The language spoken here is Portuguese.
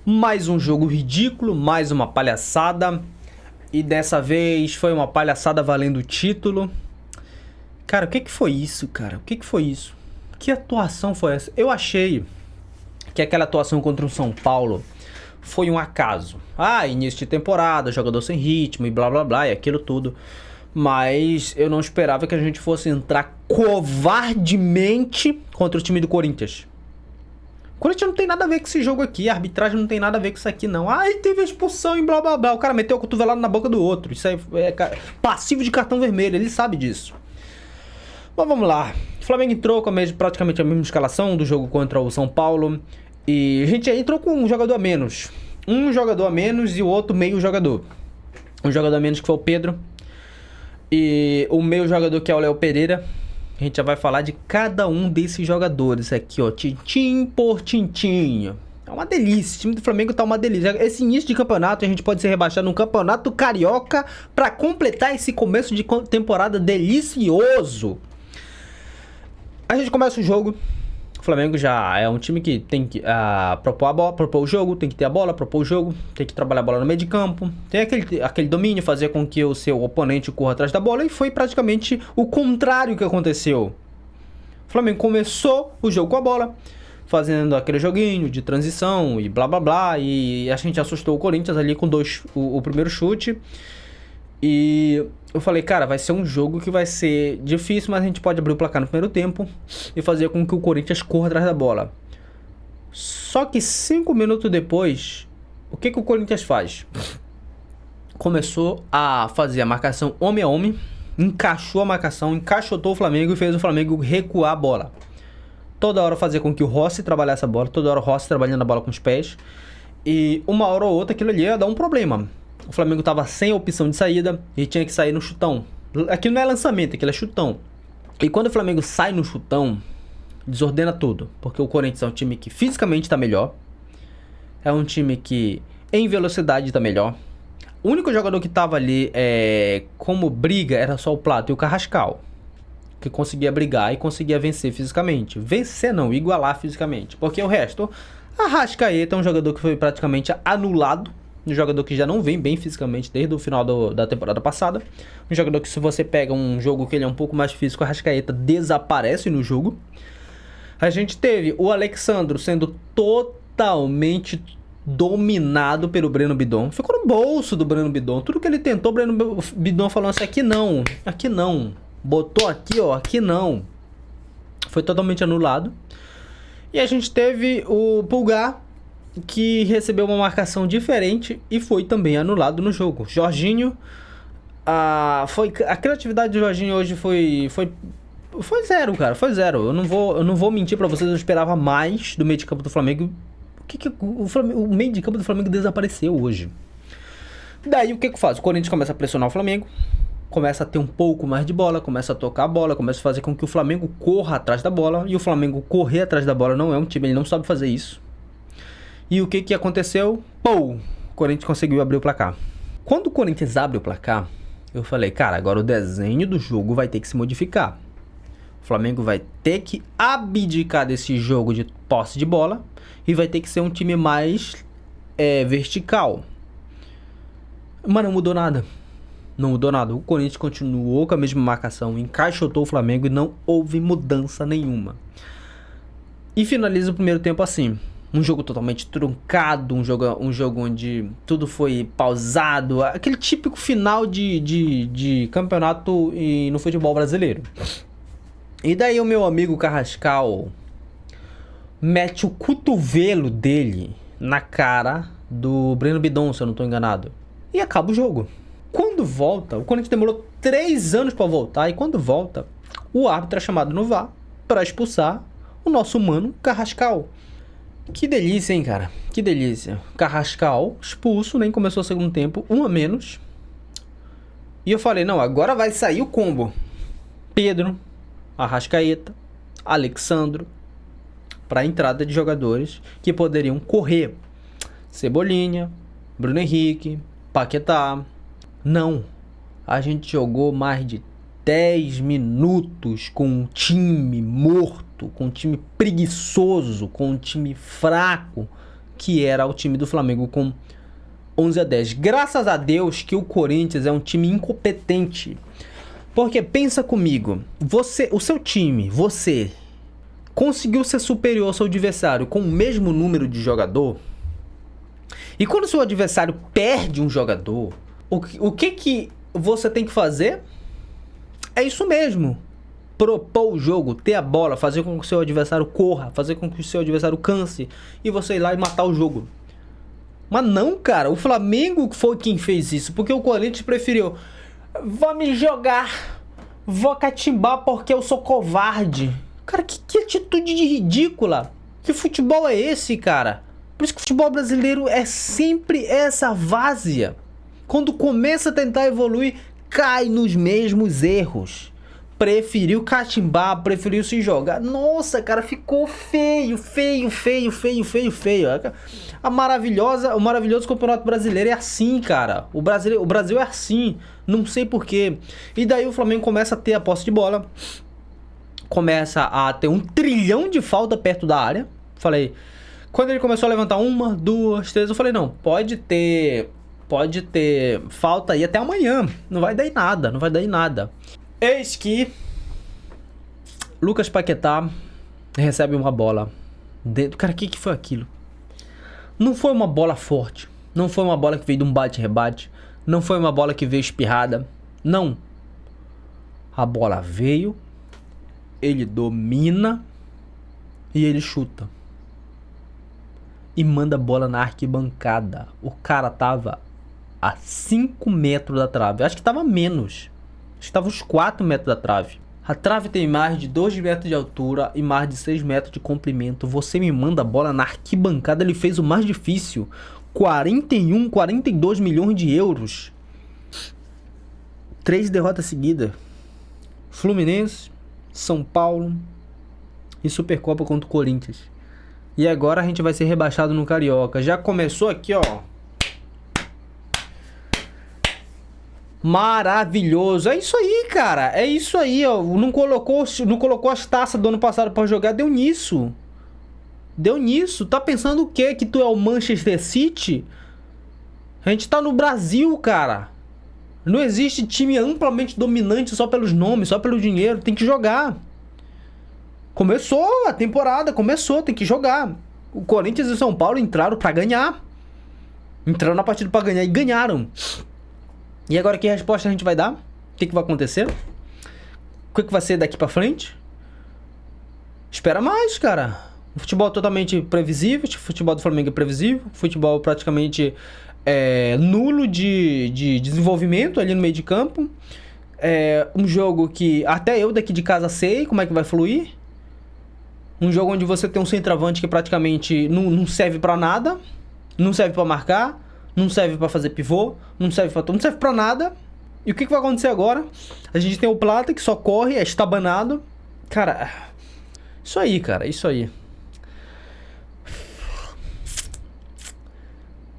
Mais um jogo ridículo, mais uma palhaçada. E dessa vez foi uma palhaçada valendo o título. Cara, o que foi isso, cara? O que foi isso? Que atuação foi essa? Eu achei que aquela atuação contra o São Paulo foi um acaso. Início de temporada, jogador sem ritmo e blá blá blá e aquilo tudo. Mas eu não esperava que a gente fosse entrar covardemente contra o time do Corinthians. O Corinthians não tem nada a ver com esse jogo aqui, a arbitragem não tem nada a ver com isso aqui não. Teve expulsão e blá blá blá, o cara meteu a cotovelada na boca do outro. Isso aí é passivo de cartão vermelho, ele sabe disso. Mas vamos lá, o Flamengo entrou com praticamente a mesma escalação do jogo contra o São Paulo. E a gente entrou com um jogador a menos. Um jogador a menos e o outro meio jogador. Um jogador a menos que foi o Pedro. E o meio jogador que é o Léo Pereira. A gente já vai falar de cada um desses jogadores aqui, ó. Tintim por tintim. É uma delícia. O time do Flamengo tá uma delícia. Esse início de campeonato a gente pode ser rebaixado num campeonato carioca pra completar esse começo de temporada delicioso. A gente começa o jogo. O Flamengo já é um time que tem que propor o jogo, tem que ter a bola, propor o jogo, tem que trabalhar a bola no meio de campo, tem aquele domínio, fazer com que o seu oponente corra atrás da bola, e foi praticamente o contrário que aconteceu. O Flamengo começou o jogo com a bola, fazendo aquele joguinho de transição e blá blá blá, e a gente assustou o Corinthians ali com o primeiro chute. E eu falei, cara, vai ser um jogo que vai ser difícil, mas a gente pode abrir o placar no primeiro tempo e fazer com que o Corinthians corra atrás da bola. Só que 5 minutos depois, o que o Corinthians faz? Começou a fazer a marcação homem a homem, encaixou a marcação, encaixotou o Flamengo e fez o Flamengo recuar a bola. Toda hora fazer com que o Rossi trabalhasse a bola, toda hora o Rossi trabalhando a bola com os pés. E uma hora ou outra aquilo ali ia dar um problema. O Flamengo estava sem opção de saída e tinha que sair no chutão. Aquilo não é lançamento, aquilo é chutão. E quando o Flamengo sai no chutão, desordena tudo. Porque o Corinthians é um time que fisicamente está melhor. É um time que em velocidade está melhor. O único jogador que estava ali como briga era só o Plato e o Carrascal. Que conseguia brigar e conseguia vencer fisicamente. Vencer não, igualar fisicamente. Porque o resto, Arrascaeta é um jogador que foi praticamente anulado. Um jogador que já não vem bem fisicamente desde o final da temporada passada. Um jogador que, se você pega um jogo que ele é um pouco mais físico, a Arrascaeta desaparece no jogo. A gente teve o Alexandro sendo totalmente dominado pelo Breno Bidon. Ficou no bolso do Breno Bidon. Tudo que ele tentou, o Breno Bidon falou assim, aqui não. Botou aqui, ó, aqui não. Foi totalmente anulado. E a gente teve o Pulgar, que recebeu uma marcação diferente e foi também anulado no jogo. Jorginho, a criatividade do Jorginho hoje foi zero, cara, foi zero. Eu não vou mentir pra vocês, eu esperava mais do meio de campo do Flamengo. O meio de campo do Flamengo desapareceu hoje. Daí o que faz? O Corinthians começa a pressionar o Flamengo, começa a ter um pouco mais de bola, começa a tocar a bola, começa a fazer com que o Flamengo corra atrás da bola. E o Flamengo correr atrás da bola não é um time, ele não sabe fazer isso. E o que aconteceu? O Corinthians conseguiu abrir o placar. Quando o Corinthians abre o placar, eu falei, cara, agora o desenho do jogo vai ter que se modificar. O Flamengo vai ter que abdicar desse jogo de posse de bola e vai ter que ser um time mais vertical. Mas não mudou nada. Não mudou nada. O Corinthians continuou com a mesma marcação, encaixotou o Flamengo e não houve mudança nenhuma. E finaliza o primeiro tempo assim. Um jogo totalmente truncado, um jogo onde tudo foi pausado. Aquele típico final de campeonato no futebol brasileiro. E daí o meu amigo Carrascal mete o cotovelo dele na cara do Breno Bidon, se eu não estou enganado. E acaba o jogo. Quando volta, o Corinthians demorou 3 anos para voltar. E quando volta, o árbitro é chamado no VAR para expulsar o nosso mano Carrascal. Que delícia, hein, cara? Que delícia. Carrascal expulso, nem começou o segundo tempo, 1 a menos. E eu falei, não, agora vai sair o combo. Pedro, Arrascaeta, Alexandro, para a entrada de jogadores que poderiam correr. Cebolinha, Bruno Henrique, Paquetá. Não. A gente jogou mais de 10 minutos com um time morto, com um time preguiçoso, com um time fraco, que era o time do Flamengo com 11-10. Graças a Deus que o Corinthians é um time incompetente. Porque pensa comigo, o seu time, você conseguiu ser superior ao seu adversário com o mesmo número de jogador? E quando o seu adversário perde um jogador, o que você tem que fazer? É isso mesmo. Propor o jogo, ter a bola, fazer com que o seu adversário corra, fazer com que o seu adversário canse e você ir lá e matar o jogo. Mas não, cara, o Flamengo foi quem fez isso, porque o Corinthians preferiu: vou me jogar, vou catimbar porque eu sou covarde. Cara, que atitude de ridícula. Que futebol é esse, cara? Por isso que o futebol brasileiro é sempre essa várzea. Quando começa a tentar evoluir, cai nos mesmos erros. Preferiu catimbar, preferiu se jogar. Nossa, cara, ficou feio. O maravilhoso Campeonato Brasileiro é assim, cara. O Brasil é assim. Não sei porquê. E daí o Flamengo começa a ter a posse de bola. Começa a ter 1 trilhão de falta perto da área. Falei, quando ele começou a levantar 1, 2, 3, eu falei, não, pode ter falta aí até amanhã. Não vai dar em nada. Eis que Lucas Paquetá recebe uma bola dentro. Cara, o que foi aquilo? Não foi uma bola forte. Não foi uma bola que veio de um bate-rebate. Não foi uma bola que veio espirrada. Não. A bola veio, ele domina e ele chuta. E manda a bola na arquibancada. O cara tava a 5 metros da trave. Acho que tava menos. Acho que tava uns 4 metros da trave. A trave tem mais de 2 metros de altura e mais de 6 metros de comprimento. Você me manda a bola na arquibancada. Ele fez o mais difícil. 42 milhões de euros. 3 derrotas seguidas. Fluminense, São Paulo e Supercopa contra o Corinthians. E agora a gente vai ser rebaixado no Carioca. Já começou aqui, ó. Maravilhoso. É isso aí, cara. É isso aí, ó. Não colocou as taças do ano passado pra jogar. Deu nisso. Tá pensando o quê? Que tu é o Manchester City? A gente tá no Brasil, cara. Não existe time amplamente dominante só pelos nomes, só pelo dinheiro. Tem que jogar. Começou a temporada, tem que jogar. O Corinthians e o São Paulo entraram pra ganhar. Entraram na partida pra ganhar e ganharam. E agora que resposta a gente vai dar? O que vai acontecer? O que vai ser daqui pra frente? Espera mais, cara. O futebol é totalmente previsível. O futebol do Flamengo é previsível. O futebol praticamente nulo de desenvolvimento ali no meio de campo. É um jogo que até eu daqui de casa sei como é que vai fluir. Um jogo onde você tem um centroavante que praticamente não serve pra nada. Não serve pra marcar. Não serve pra fazer pivô. Não serve pra nada. E o que vai acontecer agora? A gente tem o Plata que só corre, é estabanado. Cara, isso aí, cara. Isso aí.